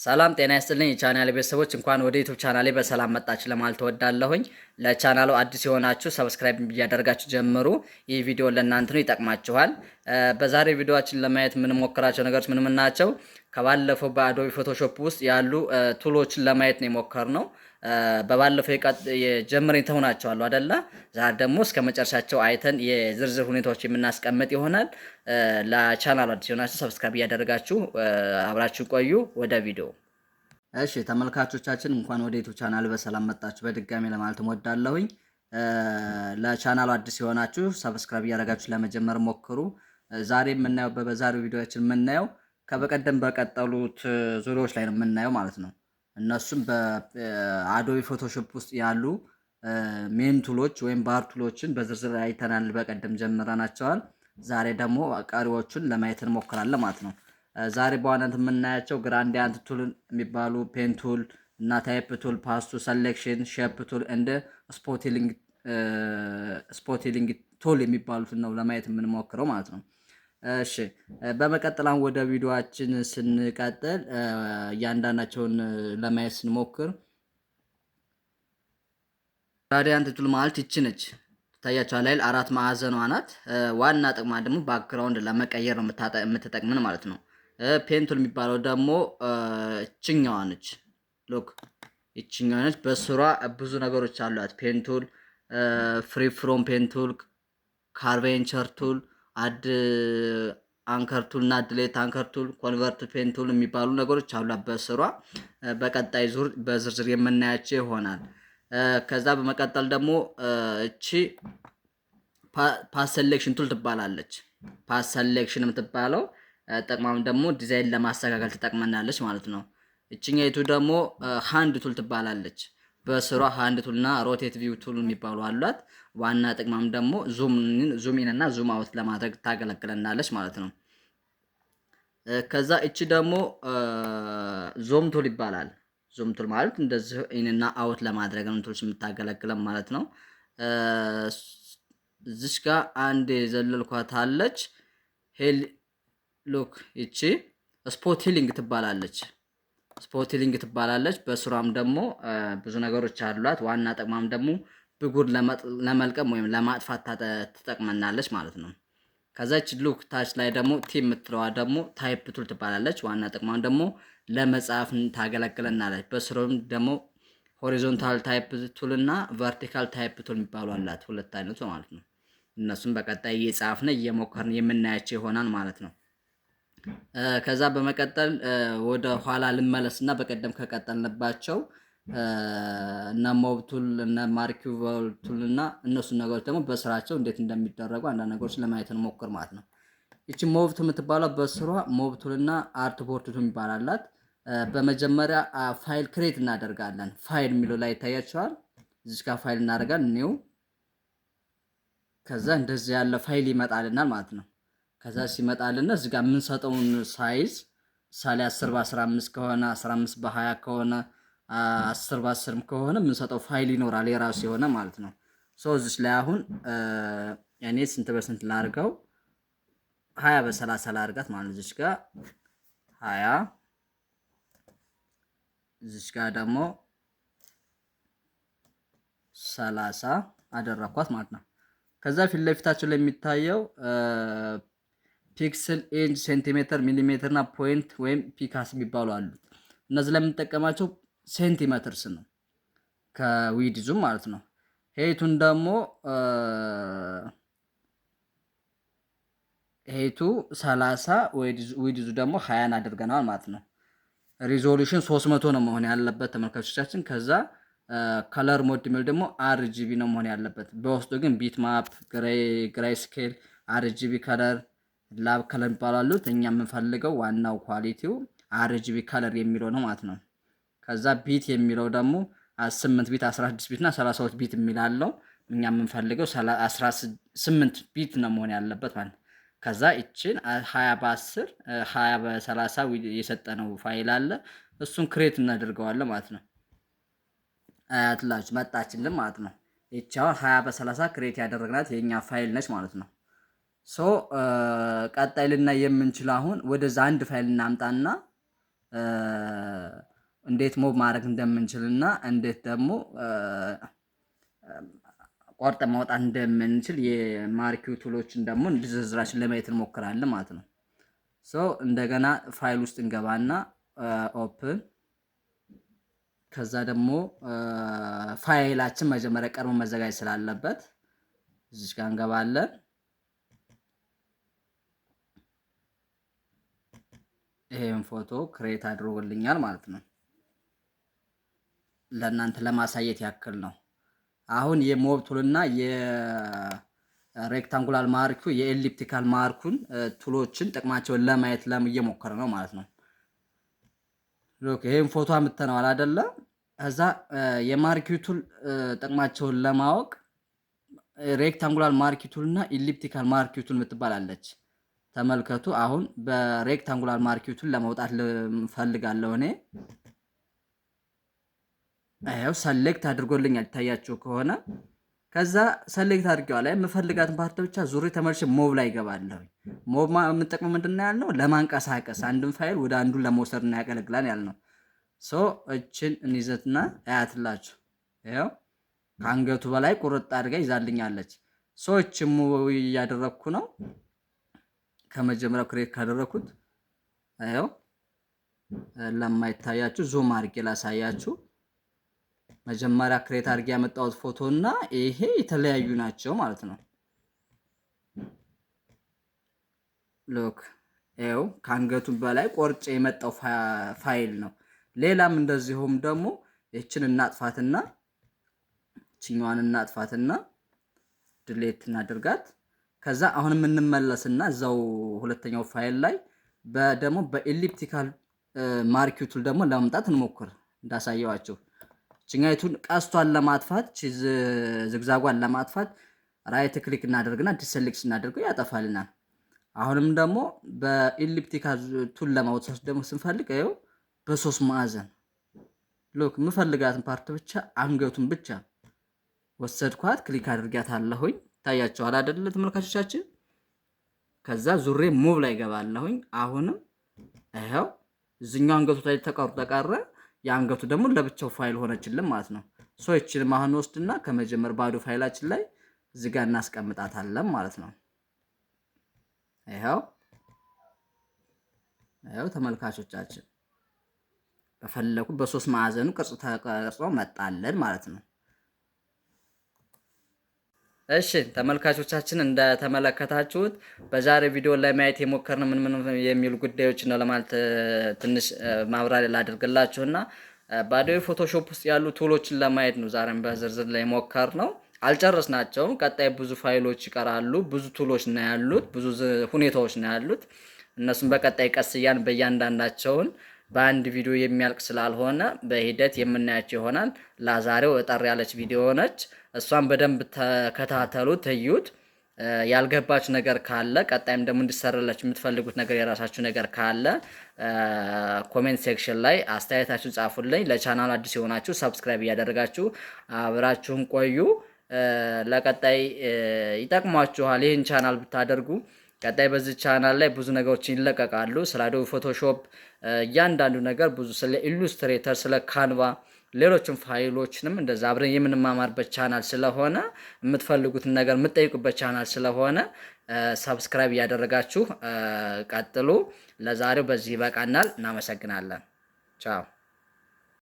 ሰላም ጤና ይስጥልኝ የቻናሌ ቤተሰቦች እንኳን ወደ ዩቲዩብ ቻናሌ በሰላም መጣችሁ ለማለት እወዳለሁኝ። ለቻናሉ አዲስ የሆናችሁ ሰብስክራይብ እያደረጋችሁ ጀምሩ። ይህ ቪዲዮ ለእናንተ ነው ይጠቅማችኋል። በዛሬ ቪዲዮአችን ለማየት የምንሞክራቸው ነገሮች ምን ናቸው? ከባለፈው በአዶቢ ፎቶሾፕ ውስጥ ያሉ ቱሎችን ለማየት ነው የሞከርነው። በባለፈው የጀመረኝ ተሆናቸዋል አይደለ? ዛሬ ደግሞ እስከ መጨረሻቸው አይተን የዝርዝር ሁኔታዎች የምናስቀምጥ ይሆናል። ለቻናሉ አዲስ የሆናችሁ ሰብስክራይብ እያደረጋችሁ አብራችሁ ቆዩ። ወደ ቪዲዮ። እሺ ተመልካቾቻችን እንኳን ወደ ዩቲዩብ ቻናል በሰላም መጣችሁ በድጋሚ ለማለት እወዳለሁኝ። ለቻናሉ አዲስ የሆናችሁ ሰብስክራይብ እያደረጋችሁ ለመጀመር ሞክሩ። ዛሬ የምናየው በዛሬው ቪዲዮአችን የምናየው ከበቀደም በቀጠሉት ዙሪያዎች ላይ ነው የምናየው ማለት ነው። እነሱም በአዶቢ ፎቶሾፕ ውስጥ ያሉ ሜን ቱሎች ወይም ባር ቱሎችን በዝርዝር አይተናል፣ በቀደም ጀምረናቸዋል። ዛሬ ደግሞ ቀሪዎቹን ለማየት እንሞክራለን ማለት ነው። ዛሬ በዋናነት የምናያቸው ግራንዲያንት ቱል የሚባሉ ፔን ቱል እና ታይፕ ቱል፣ ፓስቱ ሰሌክሽን፣ ሼፕ ቱል እንደ ስፖቲሊንግ ቱል የሚባሉትን ነው ለማየት የምንሞክረው ማለት ነው። እሺ በመቀጠል አሁን ወደ ቪዲዮአችን ስንቀጥል እያንዳንዳቸውን ለማየት ስንሞክር ግራዲያንት ቱል ማለት ይቺ ነች። ታያችኋል አይደል? አራት ማዕዘኗ ናት። ዋና ጥቅሟ ደግሞ ባክግራውንድ ለመቀየር ነው የምትጠቅምን ማለት ነው። ፔን ቱል የሚባለው ደግሞ እችኛዋ ነች። ሎክ እችኛዋ ነች። በስሯ ብዙ ነገሮች አሏት። ፔን ቱል፣ ፍሪ ፍሮም ፔን ቱል፣ ካርቬንቸር ቱል፣ አድ አንከር ቱል እና ድሌት አንከር ቱል፣ ኮንቨርት ፔን ቱል የሚባሉ ነገሮች አሏት በስሯ። በቀጣይ ዙር በዝርዝር የምናያቸው ይሆናል። ከዛ በመቀጠል ደግሞ እቺ ፓስ ሴሌክሽን ቱል ትባላለች። ፓስ ሴሌክሽን የምትባለው ጠቅማም ደግሞ ዲዛይን ለማስተካከል ትጠቅመናለች ማለት ነው። እችኛይቱ ደግሞ ሃንድ ቱል ትባላለች። በስሯ ሃንድ ቱል እና ሮቴት ቪው ቱል የሚባሉ አሏት። ዋና ጥቅማም ደግሞ ዙም ኢን እና ዙም አውት ለማድረግ ታገለግለናለች ማለት ነው። ከዛ እቺ ደግሞ ዞም ቱል ይባላል። ዙም ቱል ማለት እንደዚህ ኢንና አውት ለማድረግ ነው ቱልስ የምታገለግለን ማለት ነው። እዚች ጋር አንድ የዘለልኳት አለች። ሄል ሉክ እቺ ስፖት ሂሊንግ ትባላለች። ስፖት ሂሊንግ ትባላለች። በስሯም ደግሞ ብዙ ነገሮች አሏት። ዋና ጥቅማም ደግሞ ብጉር ለመልቀም ወይም ለማጥፋት ትጠቅመናለች ማለት ነው። ከዛች ሉክ ታች ላይ ደግሞ ቲ የምትለዋ ደግሞ ታይፕ ቱል ትባላለች። ዋና ጥቅማም ደግሞ ለመጻፍ ታገለግለናለች። በስሩም ደግሞ ሆሪዞንታል ታይፕ ቱል እና ቨርቲካል ታይፕ ቱል የሚባሉ አላት። ሁለት አይነቱ ማለት ነው። እነሱም በቀጣይ እየጻፍን እየሞከርን የምናያቸው ይሆናል ማለት ነው። ከዛ በመቀጠል ወደ ኋላ ልመለስና በቀደም ከቀጠልንባቸው እና ሞብ ቱል እና ማርኪቨል ቱል እና እነሱ ነገሮች ደግሞ በስራቸው እንዴት እንደሚደረጉ አንዳንድ ነገሮች ለማየት እንሞክር ማለት ነው። እቺ ሞብ ቱል የምትባለው በስሯ ሞብ ቱል እና አርት ቦርድ ቱል ይባላላት። በመጀመሪያ ፋይል ክሬት እናደርጋለን። ፋይል የሚለው ላይ ይታያቸዋል። እዚህ ጋር ፋይል እናደርጋለን ኒው። ከዛ እንደዚህ ያለ ፋይል ይመጣልናል ማለት ነው። ከዛ ሲመጣልና እዚህ ጋር የምንሰጠውን ሳይዝ ምሳሌ 10 በ15 ከሆነ 15 በ20 ከሆነ 10 በ10 ከሆነ የምንሰጠው ፋይል ይኖራል የራሱ የሆነ ማለት ነው። እዚች ላይ አሁን እኔ ስንት በስንት ላድርገው 20 በ30 ላድርጋት ማለት እዚች ጋር 20 እዚች ጋር ደግሞ 30 አደረኳት ማለት ነው። ከዛ ፊት ለፊታችን ላይ የሚታየው ፒክስል፣ ኢንች፣ ሴንቲሜትር፣ ሚሊሜትር እና ፖይንት ወይም ፒካስ የሚባሉ አሉ። እነዚህ ለምንጠቀማቸው ሴንቲሜትርስ ነው ከዊድዙ ማለት ነው። ሄይቱን ደግሞ ሄይቱ 30 ዊድዙ ደግሞ 20 አድርገናል ማለት ነው። ሪዞሉሽን 300 ነው መሆን ያለበት ተመልካቾቻችን። ከዛ ከለር ሞድ የሚል ደግሞ አርጂቢ ነው መሆን ያለበት። በውስጡ ግን ቢት ማፕ፣ ግራይ ስኬል፣ አርጂቢ ከለር፣ ላብ ከለር ይባላሉት። እኛ የምንፈልገው ዋናው ኳሊቲው አርጂቢ ከለር የሚለው ነው ማለት ነው። ከዛ ቢት የሚለው ደግሞ 8 ቢት፣ 16 ቢት እና 32 ቢት የሚላለው እኛ የምንፈልገው 18 ቢት ነው መሆን ያለበት ማለት ነው። ከዛ እችን 20 በ10 20 በ30 የሰጠነው ፋይል አለ። እሱን ክሬት እናደርገዋለን ማለት ነው። አያትላችሁ መጣችልን ማለት ነው። ይቻው 20 በ30 ክሬት ያደረግናት የኛ ፋይል ነች ማለት ነው። ቀጣይ ልናይ የምንችለው አሁን ወደዛ አንድ ፋይል እናምጣና እንዴት ሞብ ማድረግ እንደምንችልና እንዴት ደግሞ ቆርጠ ማውጣት እንደምንችል የማርኪው ቱሎችን ደግሞ ዝርዝራችን ለማየት እንሞክራለን ማለት ነው። ሶ እንደገና ፋይል ውስጥ እንገባና ኦፕን ከዛ ደግሞ ፋይላችን መጀመሪያ ቀድሞ መዘጋጀት ስላለበት እዚህ ጋር እንገባለን። ይሄን ፎቶ ክሬት አድርጎልኛል ማለት ነው። ለእናንተ ለማሳየት ያክል ነው። አሁን የሞብ ቱልና የሬክታንጉላር ማርኩ የኤሊፕቲካል ማርኩን ቱሎችን ጥቅማቸውን ለማየት እየሞከረ ነው ማለት ነው። ሎክ ይሄን ፎቶ አምጥተነዋል አይደለ? እዛ የማርኪ ቱል ጥቅማቸውን ለማወቅ ሬክታንጉላር ማርኪ ቱልና ኢሊፕቲካል ማርኪ ቱል የምትባላለች ተመልከቱ። አሁን በሬክታንጉላር ማርኪ ቱል ለማውጣት ልፈልጋለሁ እኔ አይው ሰሌክት አድርጎልኛል ታያችሁ ከሆነ ከዛ ሰሌክት አድርጌዋለሁ ላይ የምፈልጋትን ፓርት ብቻ ዙሪ ተመልሼ ሞብ ላይ ገባለሁ። ሞብ የምንጠቅመው ምንድነው ያልነው? ለማንቀሳቀስ አንድን ፋይል ወደ አንዱ ለመውሰድ እና ያገለግላል ያልነው። ሶ እችን እንይዘትና አያትላችሁ ይሄው ከአንገቱ በላይ ቁርጥ አድርጋ ይዛልኛለች። ሶ እችን ሙቭ እያደረኩ ነው። ከመጀመሪያው ክሬት ካደረኩት ይሄው ለማይታያችሁ ዙም አድርጌ ላሳያችሁ። መጀመሪያ ክሬት አድርጌ ያመጣሁት ፎቶ እና ይሄ የተለያዩ ናቸው ማለት ነው። ሎክ ይሄው ከአንገቱ በላይ ቆርጬ የመጣው ፋይል ነው። ሌላም እንደዚሁም ደግሞ እችን እናጥፋትና እችኛዋን እናጥፋትና ድሌት እናድርጋት። ከዛ አሁንም እንመለስና እዛው ሁለተኛው ፋይል ላይ ደግሞ በኤሊፕቲካል ማርኪ ቱል ደግሞ ለማምጣት እንሞክር እንዳሳየዋችሁ። እችኛይቱን ቀስቷን ለማጥፋት ዝግዛጓን ለማጥፋት ራይት ክሊክ እናደርግና ዲሰሌክት እናደርገው ያጠፋልናል። አሁንም ደግሞ በኤሊፕቲካል ቱል ለማውጣት ደግሞ ስንፈልግ ይኸው በሶስት ማዕዘን ሎክ የምፈልጋትን ፓርት ብቻ አንገቱን ብቻ ወሰድኳት፣ ክሊክ አድርጊያታለሁኝ። ታያቸዋል አይደለ ተመልካቾቻችን? ከዛ ዙሬ ሙቭ ላይ ገባለሁኝ። አሁንም ይሄው እዚህኛው አንገቱ ላይ ተቀረ፣ የአንገቱ ደግሞ ለብቻው ፋይል ሆነችልን ማለት ነው። ሶ እቺንም አሁን ወስድና ከመጀመር ባዶ ፋይላችን ላይ እዚህ ጋር እናስቀምጣታለን ማለት ነው። ይሄው ተመልካቾቻችን በፈለኩ በሶስት ማዕዘኑ ቅርጽ ተቀርጾ መጣለን ማለት ነው። እሺ ተመልካቾቻችን እንደተመለከታችሁት በዛሬ ቪዲዮ ላይ ማየት የሞከርነው ምን የሚሉ ጉዳዮች ነው ለማለት ትንሽ ማብራሪያ ላድርግላችሁና በአዶቤ ፎቶሾፕ ውስጥ ያሉ ቱሎችን ለማየት ነው ዛሬም በዝርዝር ላይ ሞከርነው። አልጨረስናቸውም። ቀጣይ ብዙ ፋይሎች ይቀራሉ። ብዙ ቱሎች ነው ያሉት፣ ብዙ ሁኔታዎች ነው ያሉት። እነሱም በቀጣይ ቀስ እያን በእያንዳንዳቸውን በአንድ ቪዲዮ የሚያልቅ ስላልሆነ በሂደት የምናያቸው ይሆናል። ለዛሬው እጠር ያለች ቪዲዮ ነች። እሷን በደንብ ተከታተሉ፣ ትዩት። ያልገባችሁ ነገር ካለ ቀጣይም ደግሞ እንዲሰራላችሁ የምትፈልጉት ነገር የራሳችሁ ነገር ካለ ኮሜንት ሴክሽን ላይ አስተያየታችሁን ጻፉልኝ። ለቻናሉ አዲስ የሆናችሁ ሰብስክራይብ እያደረጋችሁ አብራችሁን ቆዩ። ለቀጣይ ይጠቅሟችኋል ይህን ቻናል ብታደርጉ። ቀጣይ በዚህ ቻናል ላይ ብዙ ነገሮች ይለቀቃሉ። ስለ አዶቤ ፎቶሾፕ እያንዳንዱ ነገር ብዙ ስለ ኢሉስትሬተር፣ ስለ ካንቫ፣ ሌሎችም ፋይሎችንም እንደዛ አብረን የምንማማርበት ቻናል ስለሆነ የምትፈልጉትን ነገር የምትጠይቁበት ቻናል ስለሆነ ሰብስክራይብ እያደረጋችሁ ቀጥሉ። ለዛሬው በዚህ ይበቃናል። እናመሰግናለን። ቻው